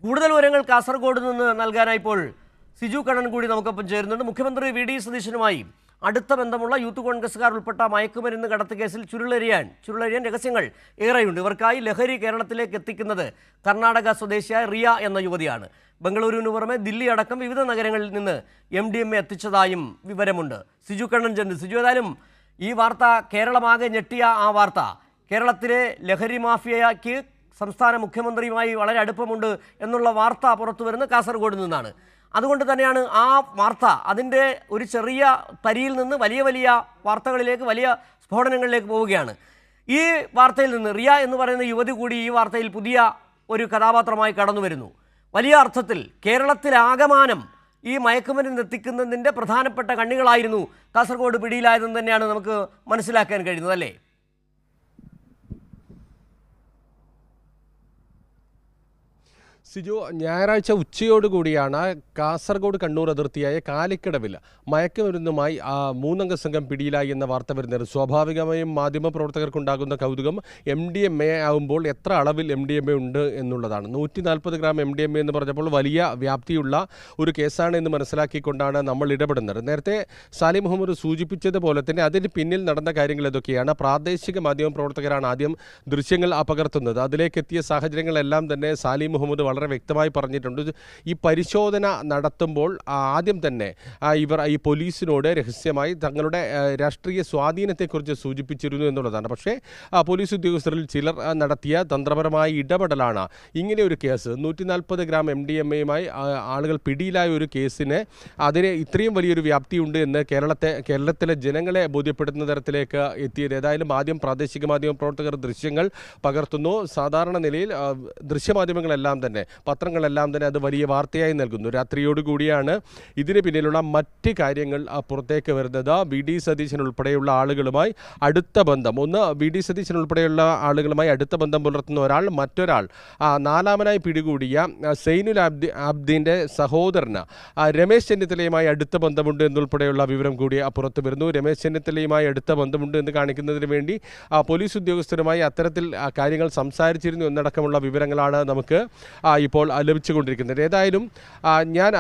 കൂടുതൽ വിവരങ്ങൾ കാസർഗോഡ് നിന്ന് നൽകാനായി ഇപ്പോൾ സിജു കണ്ണൻ കൂടി നമുക്കൊപ്പം ചേരുന്നുണ്ട്. മുഖ്യമന്ത്രി വി.ഡി. സതീശനുമായി അടുത്ത ബന്ധമുള്ള യൂത്ത് കോൺഗ്രസ്സുകാർ ഉൾപ്പെട്ട മയക്കുമരുന്ന് കടത്ത് കേസിൽ ചുരുളെറിയാൻ രഹസ്യങ്ങൾ ഏറെയുണ്ട്. ഇവർക്കായി ലഹരി കേരളത്തിലേക്ക് എത്തിക്കുന്നത് കർണാടക സ്വദേശിയായ റിയ എന്ന യുവതിയാണ്. ബംഗളൂരുവിന് പുറമെ ദില്ലി അടക്കം വിവിധ നഗരങ്ങളിൽ നിന്ന് MDMA എത്തിച്ചതായും വിവരമുണ്ട്. സിജു കണ്ണൻ ചെന്ന് സിജു, ഏതായാലും ഈ വാർത്ത കേരളമാകെ ഞെട്ടിയ ആ വാർത്ത, കേരളത്തിലെ ലഹരി മാഫിയയ്ക്ക് സംസ്ഥാന മുഖ്യമന്ത്രിയുമായി വളരെ അടുപ്പമുണ്ട് എന്നുള്ള വാർത്ത പുറത്തു വരുന്ന കാസർഗോഡ് നിന്നാണ്. അതുകൊണ്ട് തന്നെയാണ് ആ വാർത്ത അതിൻ്റെ ഒരു ചെറിയ തരിയിൽ നിന്ന് വലിയ വലിയ വാർത്തകളിലേക്ക്, വലിയ സ്ഫോടനങ്ങളിലേക്ക് പോവുകയാണ്. ഈ വാർത്തയിൽ നിന്ന് റിയ എന്ന് പറയുന്ന യുവതി കൂടി ഈ വാർത്തയിൽ പുതിയ ഒരു കഥാപാത്രമായി കടന്നു വരുന്നു. വലിയ അർത്ഥത്തിൽ കേരളത്തിലാകമാനം ഈ മയക്കുമരുന്ന് എത്തിക്കുന്നതിൻ്റെ പ്രധാനപ്പെട്ട കണ്ണികളായിരുന്നു കാസർഗോഡ് പിടിയിലായതെന്ന് തന്നെയാണ് നമുക്ക് മനസ്സിലാക്കാൻ കഴിയുന്നത്, അല്ലേ? സിജു, ഞായറാഴ്ച ഉച്ചയോടുകൂടിയാണ് കാസർഗോഡ് കണ്ണൂർ അതിർത്തിയായ കാലിക്കടവിൽ മയക്കുമരുന്നുമായി 3 അംഗ സംഘം പിടിയിലായി എന്ന വാർത്ത വരുന്നത്. സ്വാഭാവികമായും മാധ്യമപ്രവർത്തകർക്കുണ്ടാകുന്ന കൗതുകം MDMA ആകുമ്പോൾ എത്ര അളവിൽ MDMA ഉണ്ട് എന്നുള്ളതാണ്. 140 ഗ്രാം MDMA എന്ന് പറഞ്ഞപ്പോൾ വലിയ വ്യാപ്തിയുള്ള ഒരു കേസാണ് എന്ന് മനസ്സിലാക്കിക്കൊണ്ടാണ് നമ്മൾ ഇടപെടുന്നത്. നേരത്തെ സാലിം മുഹമ്മദ് സൂചിപ്പിച്ചതുപോലെ തന്നെ അതിന് പിന്നിൽ നടന്ന കാര്യങ്ങൾ ഏതൊക്കെയാണ്? പ്രാദേശിക മാധ്യമപ്രവർത്തകരാണ് ആദ്യം ദൃശ്യങ്ങൾ പകർത്തുന്നത്. അതിലേക്കെത്തിയ സാഹചര്യങ്ങളെല്ലാം തന്നെ സാലിം മുഹമ്മദ് വളരെ വ്യക്തമായി പറഞ്ഞിട്ടുണ്ട്. ഈ പരിശോധന നടത്തുമ്പോൾ ആദ്യം തന്നെ ഇവർ ഈ പോലീസിനോട് രഹസ്യമായി തങ്ങളുടെ രാഷ്ട്രീയ സ്വാധീനത്തെക്കുറിച്ച് സൂചിപ്പിച്ചിരുന്നു എന്നുള്ളതാണ്. പക്ഷേ പോലീസ് ഉദ്യോഗസ്ഥരിൽ ചിലർ നടത്തിയ തന്ത്രപരമായ ഇടപെടലാണ് ഇങ്ങനെ ഒരു കേസ് 140 ഗ്രാം MDMA-യുമായി ആളുകൾ പിടിയിലായ ഒരു കേസിന് അതിന് ഇത്രയും വലിയൊരു വ്യാപ്തിയുണ്ട് എന്ന് കേരളത്തിലെ ജനങ്ങളെ ബോധ്യപ്പെടുത്തുന്ന തരത്തിലേക്ക് എത്തിയത്. ഏതായാലും ആദ്യം പ്രാദേശിക മാധ്യമ പ്രവർത്തകർ ദൃശ്യങ്ങൾ പകർത്തുന്നു. സാധാരണ നിലയിൽ ദൃശ്യമാധ്യമങ്ങളെല്ലാം തന്നെ, പത്രങ്ങളെല്ലാം തന്നെ അത് വലിയ വാർത്തയായി നൽകുന്നു. രാത്രിയോടുകൂടിയാണ് ഇതിന് പിന്നിലുള്ള മറ്റ് കാര്യങ്ങൾ പുറത്തേക്ക് വരുന്നത്. വി.ഡി. സതീശൻ ഉൾപ്പെടെയുള്ള ആളുകളുമായി അടുത്ത ബന്ധം, ഒന്ന് വി.ഡി. സതീശൻ ഉൾപ്പെടെയുള്ള ആളുകളുമായി അടുത്ത ബന്ധം പുലർത്തുന്ന ഒരാൾ, മറ്റൊരാൾ നാലാമനായി പിടികൂടിയ സൈനുൽ ആബ്ദീൻ്റെ സഹോദരന് രമേശ് ചെന്നിത്തലയുമായി അടുത്ത ബന്ധമുണ്ട് എന്നുൾപ്പെടെയുള്ള വിവരം കൂടി പുറത്തു വരുന്നു. രമേശ് ചെന്നിത്തലയുമായി അടുത്ത ബന്ധമുണ്ട് എന്ന് കാണിക്കുന്നതിന് വേണ്ടി പോലീസ് ഉദ്യോഗസ്ഥരുമായി അത്തരത്തിൽ കാര്യങ്ങൾ സംസാരിച്ചിരുന്നു എന്നടക്കമുള്ള വിവരങ്ങളാണ് നമുക്ക് ഇപ്പോൾ ലഭിച്ചുകൊണ്ടിരിക്കുന്നത്. ഏതായാലും ഞാൻ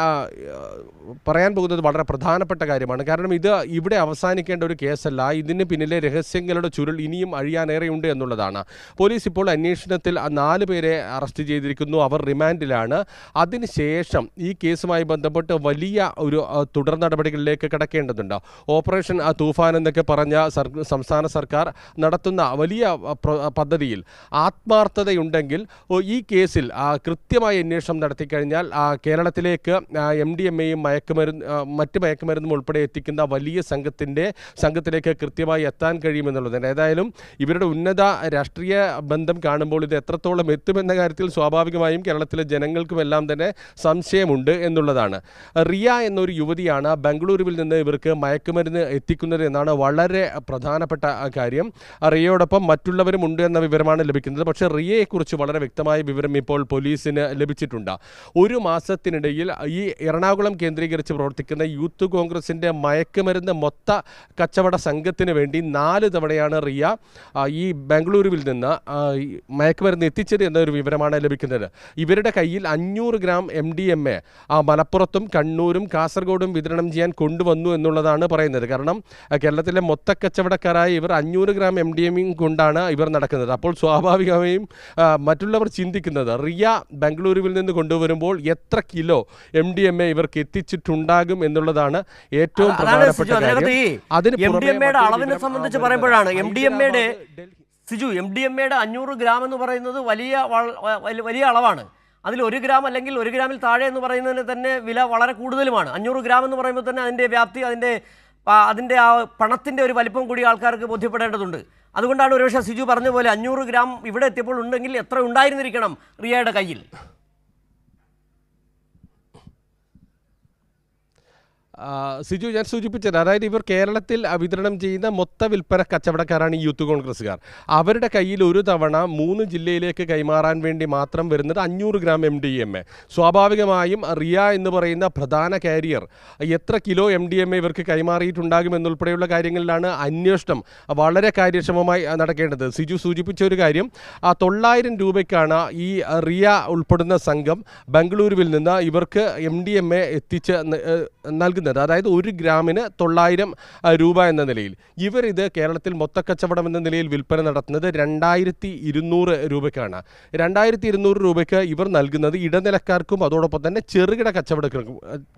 പറയാൻ പോകുന്നത് വളരെ പ്രധാനപ്പെട്ട കാര്യമാണ്. കാരണം ഇത് ഇവിടെ അവസാനിക്കേണ്ട ഒരു കേസല്ല. ഇതിന് പിന്നിലെ രഹസ്യങ്ങളുടെ ചുരുൾ ഇനിയും അഴിയാനേറെയുണ്ട് എന്നുള്ളതാണ്. പോലീസ് ഇപ്പോൾ അന്വേഷണത്തിൽ 4 പേരെ അറസ്റ്റ് ചെയ്തിരിക്കുന്നു. അവർ റിമാൻഡിലാണ്. അതിനുശേഷം ഈ കേസുമായി ബന്ധപ്പെട്ട് വലിയ ഒരു തുടർ നടപടികളിലേക്ക് കടക്കേണ്ടതുണ്ട്. ഓപ്പറേഷൻ തൂഫാൻ എന്നൊക്കെ പറഞ്ഞ സംസ്ഥാന സർക്കാർ നടത്തുന്ന വലിയ പദ്ധതിയിൽ ആത്മാർത്ഥതയുണ്ടെങ്കിൽ ഈ കേസിൽ കൃത്യമായ അന്വേഷണം നടത്തിക്കഴിഞ്ഞാൽ കേരളത്തിലേക്ക് MDMA-യും മറ്റ് മയക്കുമരുന്നും ഉൾപ്പെടെ എത്തിക്കുന്ന വലിയ സംഘത്തിലേക്ക് കൃത്യമായി എത്താൻ കഴിയുമെന്നുള്ളതാണ്. ഏതായാലും ഇവരുടെ ഉന്നത രാഷ്ട്രീയ ബന്ധം കാണുമ്പോൾ ഇത് എത്രത്തോളം എത്തുമെന്ന കാര്യത്തിൽ സ്വാഭാവികമായും കേരളത്തിലെ ജനങ്ങൾക്കുമെല്ലാം തന്നെ സംശയമുണ്ട് എന്നുള്ളതാണ്. റിയ എന്നൊരു യുവതിയാണ് ബംഗളൂരുവിൽ നിന്ന് ഇവർക്ക് മയക്കുമരുന്ന് എത്തിക്കുന്നത് എന്നാണ് വളരെ പ്രധാനപ്പെട്ട കാര്യം. റിയയോടൊപ്പം മറ്റുള്ളവരും ഉണ്ട് എന്ന വിവരമാണ് ലഭിക്കുന്നത്. പക്ഷേ റിയയെക്കുറിച്ച് വളരെ വ്യക്തമായ വിവരം ഇപ്പോൾ പോലീസിന് ലഭിച്ചിട്ടുണ്ട്. ഒരു മാസത്തിനിടയിൽ ഈ എറണാകുളം കേന്ദ്രീകരിച്ച് പ്രവർത്തിക്കുന്ന യൂത്ത് കോൺഗ്രസിൻ്റെ മയക്കുമരുന്ന് മൊത്ത കച്ചവട സംഘത്തിന് വേണ്ടി 4 തവണയാണ് റിയ ഈ ബാംഗ്ലൂരുവിൽ നിന്ന് മയക്കുമരുന്ന് എത്തിച്ചത് എന്നൊരു വിവരമാണ് ലഭിക്കുന്നത്. ഇവരുടെ കയ്യിൽ 500 ഗ്രാം MDMA മലപ്പുറത്തും കണ്ണൂരും കാസർഗോഡും വിതരണം ചെയ്യാൻ കൊണ്ടുവന്നു എന്നുള്ളതാണ് പറയുന്നത്. കാരണം കേരളത്തിലെ മൊത്ത കച്ചവടക്കാരായ ഇവർ 500 ഗ്രാം MDMA കൊണ്ടാണ് ഇവർ നടക്കുന്നത്. അപ്പോൾ സ്വാഭാവികമായും മറ്റുള്ളവർ ചിന്തിക്കുന്നത് റിയ ബംഗളൂരുവിൽ നിന്ന് കൊണ്ടുവരുമ്പോൾ എത്ര കിലോ MDMA ഇവർക്ക് എത്തിച്ചിട്ടുണ്ടാകും എന്നുള്ളതാണ് ഏറ്റവും പ്രധാനപ്പെട്ട കാര്യം. MDMA-യുടെ അളവിനെ സംബന്ധിച്ച് പറയുമ്പോഴാണ് MDMA-യുടെ 500 ഗ്രാം എന്ന് പറയുന്നത് വലിയ അളവാണ്. അതിൽ 1 ഗ്രാം അല്ലെങ്കിൽ 1 ഗ്രാമിൽ താഴെ എന്ന് പറയുന്നതിന് തന്നെ വില വളരെ കൂടുതലുമാണ്. 500 ഗ്രാം എന്ന് പറയുമ്പോൾ തന്നെ അതിൻ്റെ വ്യാപ്തി, അതിൻ്റെ ആ പണത്തിൻ്റെ ഒരു വലിപ്പം കൂടി ആൾക്കാർക്ക് ബോധ്യപ്പെടേണ്ടതുണ്ട്. അതുകൊണ്ടാണ് ഒരുപക്ഷെ സിജു പറഞ്ഞ പോലെ 500 ഗ്രാം ഇവിടെ എത്തിയപ്പോൾ ഉണ്ടെങ്കിൽ എത്ര ഉണ്ടായിരുന്നിരിക്കണം റിയയുടെ കയ്യിൽ? സിജു, ഞാൻ സൂചിപ്പിച്ചത്, അതായത് ഇവർ കേരളത്തിൽ വിതരണം ചെയ്യുന്ന മൊത്ത വിൽപ്പന കച്ചവടക്കാരാണ് ഈ യൂത്ത് കോൺഗ്രസ്സുകാർ. അവരുടെ കയ്യിൽ ഒരു തവണ 3 ജില്ലയിലേക്ക് കൈമാറാൻ വേണ്ടി മാത്രം വരുന്നത് 500 ഗ്രാം MDMA. സ്വാഭാവികമായും റിയ എന്ന് പറയുന്ന പ്രധാന കാരിയർ എത്ര കിലോ MDMA ഇവർക്ക് കൈമാറിയിട്ടുണ്ടാകുമെന്നുൾപ്പെടെയുള്ള കാര്യങ്ങളിലാണ് അന്വേഷണം വളരെ കാര്യക്ഷമമായി നടക്കേണ്ടത്. സിജു സൂചിപ്പിച്ച ഒരു കാര്യം, 900 രൂപയ്ക്കാണ് ഈ റിയ ഉൾപ്പെടുന്ന സംഘം ബംഗളൂരുവിൽ നിന്ന് ഇവർക്ക് MDMA എത്തിച്ച് നൽകുന്നത്. അതായത് 1 ഗ്രാമിന് 900 രൂപ എന്ന നിലയിൽ. ഇവർ ഇത് കേരളത്തിൽ മൊത്തക്കച്ചവടം എന്ന നിലയിൽ വിൽപ്പന നടത്തുന്നത് 2200 രൂപയ്ക്കാണ്. 2200 രൂപയ്ക്ക് ഇവർ നൽകുന്നത് ഇടനിലക്കാർക്കും അതോടൊപ്പം തന്നെ ചെറുകിട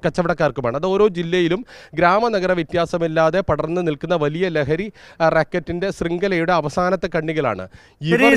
കച്ചവടക്കാർക്കുമാണ്. അത് ഓരോ ജില്ലയിലും ഗ്രാമനഗര വ്യത്യാസമില്ലാതെ പടർന്നു നിൽക്കുന്ന വലിയ ലഹരി റാക്കറ്റിന്റെ ശൃംഖലയുടെ അവസാനത്തെ കണ്ണികളാണ് ഇവർ.